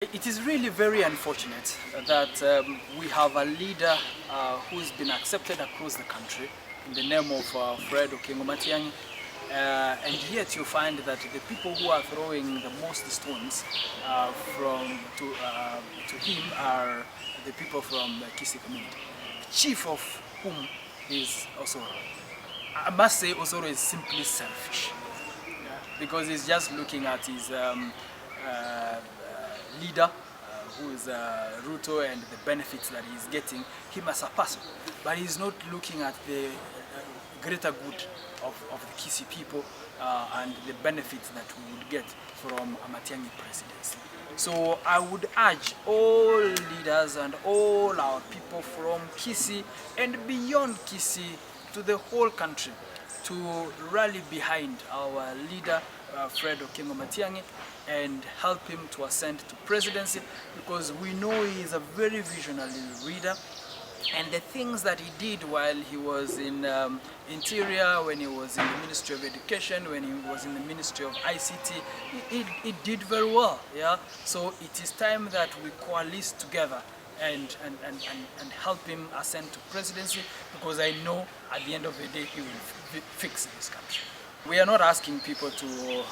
It is really very unfortunate that we have a leader who's been accepted across the country in the name of Fred Matiang'i, and yet you find that the people who are throwing the most stones to him are the people from the Kisii community, chief of whom is Osoro. I must say Osoro is simply selfish, because he's just looking at his leader, who is Ruto, and the benefits that he's getting, him as a person. But he's not looking at the greater good of the Kisii people and the benefits that we would get from a Matiang'i presidency. So I would urge all leaders and all our people from Kisii and beyond Kisii to the whole country to rally behind our leader, Fred Matiang'i, and help him to ascend to presidency, because we know he is a very visionary leader, and the things that he did while he was in Interior, when he was in the Ministry of Education, when he was in the Ministry of ICT, he did very well. Yeah, so it is time that we coalesce together and help him ascend to presidency, because I know at the end of the day he will fix this country. We are not asking people to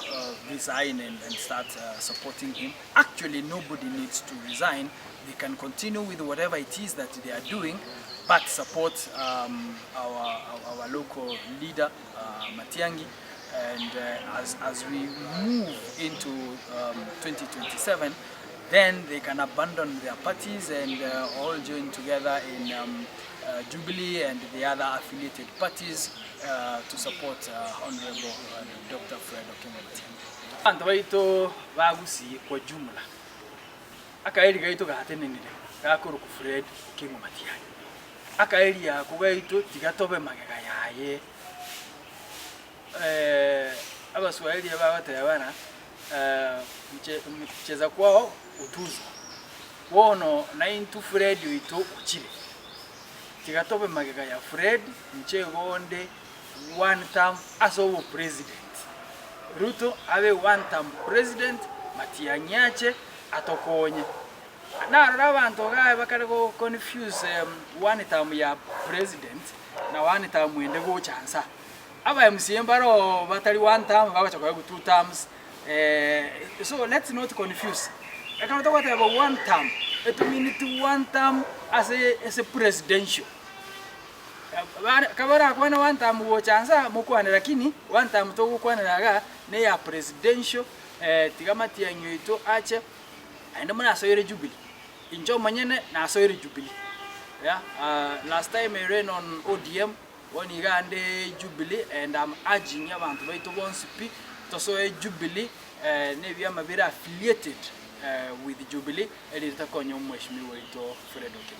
resign and start supporting him. Actually, nobody needs to resign. They can continue with whatever it is that they are doing, but support our local leader, Matiang'i. And as we move into 2027, then they can abandon their parties and all join together in Jubilee and the other affiliated parties to support Honorable Dr. Fred Matiang'i. Bantu baito bagusi kwa jumla akaeri gaito gatenenire gakuru ku Fred Matiang'i akaeri ya kugaito tigatobe magega yaye abaswahili babatayabana mcheza kwao utuzo wono na intu Fred ito ukire tigatobe magega ya Fred mchegonde one term as our president. Ruto abe one term president, Matiang'i ache atokonye. Na abantu gae bakale go confuse one term ya president na one term wende go chansa. Aba MCM baro batali one term bakacha kwa two terms. So let's not confuse. I cannot talk about one term. It means one term as a presidential. Kabara kwa one term wo chansa mukwane, lakini one term to kukwane naga ne ya presidential tiga Matiang'i ito ache ende muna asoyere Jubilee injo manyene na asoyere Jubilee. Yeah, last time I ran on ODM when he ran the Jubilee, and I'm urging abantu baito bonsipi to soye Jubilee ne vyama vira affiliated with Jubilee, and itakonyo mheshimiwa ito Fred.